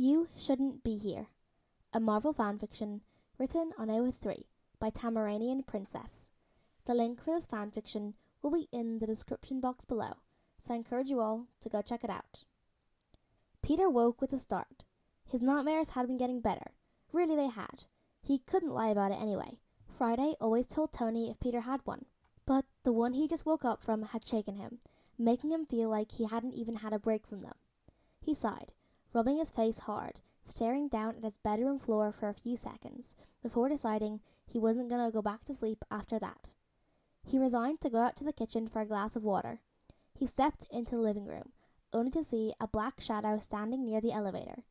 You Shouldn't Be Here, a Marvel fanfiction written on AO3 by Tamaranian Princess. The link for this fanfiction will be in the description box below, so I encourage you all to go check it out. Peter woke with a start. His nightmares had been getting better. Really, they had. He couldn't lie about it anyway. Friday always told Tony if Peter had one, but the one he just woke up from had shaken him, making him feel like he hadn't even had a break from them. He sighed, rubbing his face hard, staring down at his bedroom floor for a few seconds before deciding he wasn't going to go back to sleep after that. He resigned to go out to the kitchen for a glass of water. He stepped into the living room, only to see a black shadow standing near the elevator.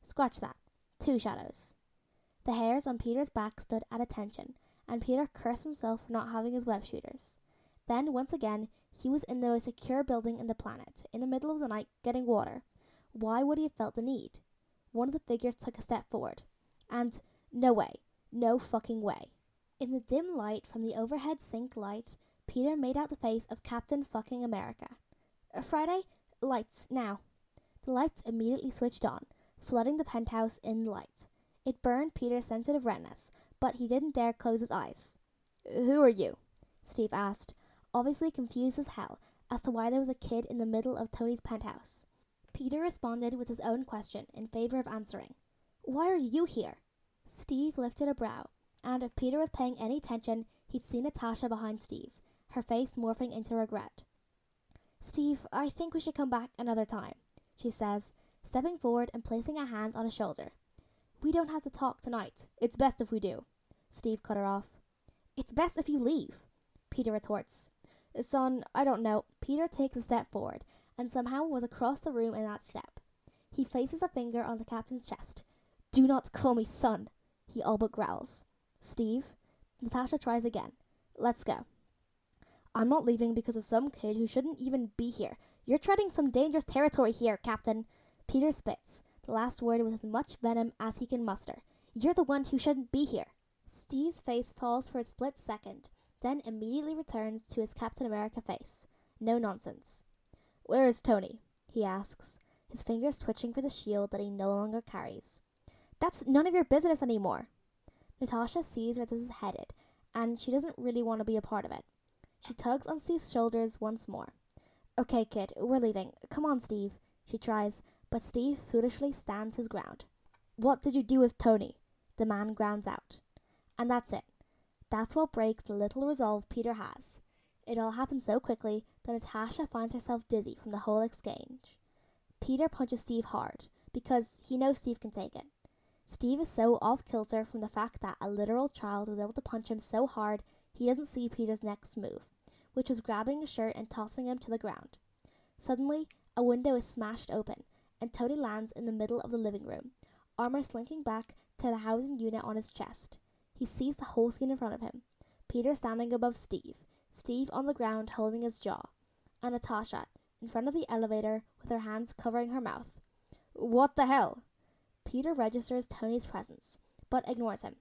Scratch that. 2 shadows. The hairs on Peter's back stood at attention, and Peter cursed himself for not having his web shooters. Then, once again, he was in the most secure building in the planet, in the middle of the night, getting water. Why would he have felt the need? One of the figures took a step forward. And no way. No fucking way. In the dim light from the overhead sink light, Peter made out the face of Captain fucking America. Friday? Lights, now. The lights immediately switched on, flooding the penthouse in light. It burned Peter's sensitive retinas, but he didn't dare close his eyes. Who are you? Steve asked, obviously confused as hell as to why there was a kid in the middle of Tony's penthouse. Peter responded with his own question in favor of answering. Why are you here? Steve lifted a brow, and if Peter was paying any attention, he'd seen Natasha behind Steve, her face morphing into regret. Steve, I think we should come back another time, she says, stepping forward and placing a hand on his shoulder. We don't have to talk tonight. It's best if we do. Steve cut her off. It's best if you leave, Peter retorts. Son, I don't know. Peter takes a step forward, and somehow was across the room in that step. He places a finger on the captain's chest. Do not call me son, he all but growls. Steve, Natasha tries again. Let's go. I'm not leaving because of some kid who shouldn't even be here. You're treading some dangerous territory here, Captain. Peter spits, the last word with as much venom as he can muster. You're the one who shouldn't be here. Steve's face falls for a split second, then immediately returns to his Captain America face. No nonsense. Where is Tony? He asks, his fingers twitching for the shield that he no longer carries. That's none of your business anymore. Natasha sees where this is headed, and she doesn't really want to be a part of it. She tugs on Steve's shoulders once more. Okay, kid, we're leaving. Come on, Steve, she tries, but Steve foolishly stands his ground. What did you do with Tony? The man grounds out. And that's it. That's what breaks the little resolve Peter has. It all happened so quickly that Natasha finds herself dizzy from the whole exchange. Peter punches Steve hard, because he knows Steve can take it. Steve is so off-kilter from the fact that a literal child was able to punch him so hard he doesn't see Peter's next move, which was grabbing his shirt and tossing him to the ground. Suddenly, a window is smashed open, and Tony lands in the middle of the living room, armor slinking back to the housing unit on his chest. He sees the whole scene in front of him. Peter standing above Steve, Steve on the ground holding his jaw, and Natasha in front of the elevator with her hands covering her mouth. What the hell? Peter registers Tony's presence, but ignores him.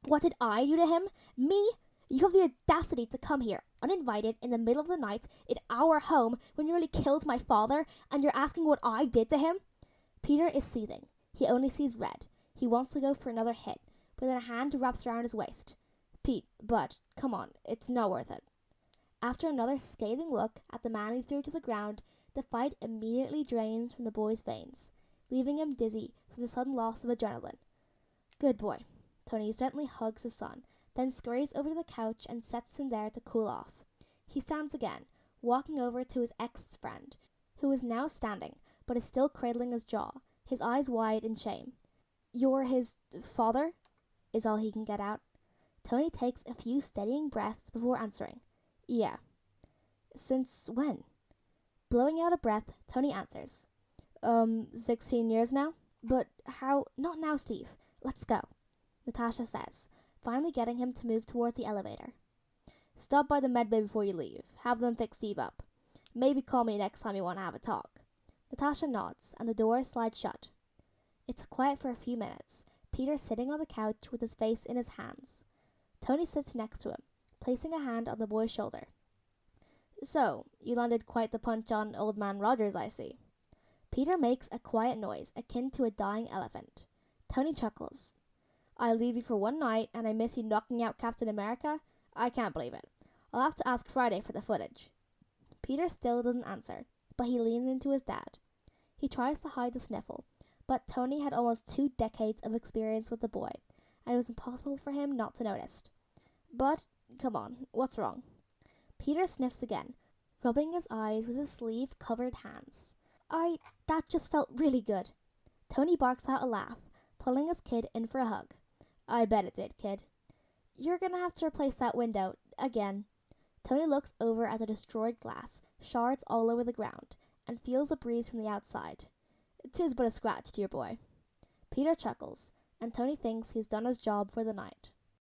What did I do to him? Me? You have the audacity to come here, uninvited, in the middle of the night, in our home, when you nearly killed my father, and you're asking what I did to him? Peter is seething. He only sees red. He wants to go for another hit, but then a hand wraps around his waist. Pete, but, come on, it's not worth it. After another scathing look at the man he threw to the ground, the fight immediately drains from the boy's veins, leaving him dizzy from the sudden loss of adrenaline. Good boy. Tony gently hugs his son, then scurries over to the couch and sets him there to cool off. He stands again, walking over to his ex-friend, who is now standing, but is still cradling his jaw, his eyes wide in shame. You're his father? Is all he can get out. Tony takes a few steadying breaths before answering. Yeah. Since when? Blowing out a breath, Tony answers. 16 years now? But how? Not now, Steve. Let's go, Natasha says, finally getting him to move towards the elevator. Stop by the medbay before you leave. Have them fix Steve up. Maybe call me next time you want to have a talk. Natasha nods, and the door slides shut. It's quiet for a few minutes, Peter sitting on the couch with his face in his hands. Tony sits next to him, placing a hand on the boy's shoulder. So, you landed quite the punch on Old Man Rogers, I see. Peter makes a quiet noise akin to a dying elephant. Tony chuckles. I leave you for one night and I miss you knocking out Captain America? I can't believe it. I'll have to ask Friday for the footage. Peter still doesn't answer, but he leans into his dad. He tries to hide the sniffle, but Tony had almost 2 decades of experience with the boy, and it was impossible for him not to notice. But, come on, what's wrong? Peter sniffs again, rubbing his eyes with his sleeve-covered hands. That just felt really good. Tony barks out a laugh, pulling his kid in for a hug. I bet it did, kid. You're gonna have to replace that window, again. Tony looks over at the destroyed glass, shards all over the ground, and feels the breeze from the outside. 'Tis but a scratch, dear boy. Peter chuckles, and Tony thinks he's done his job for the night.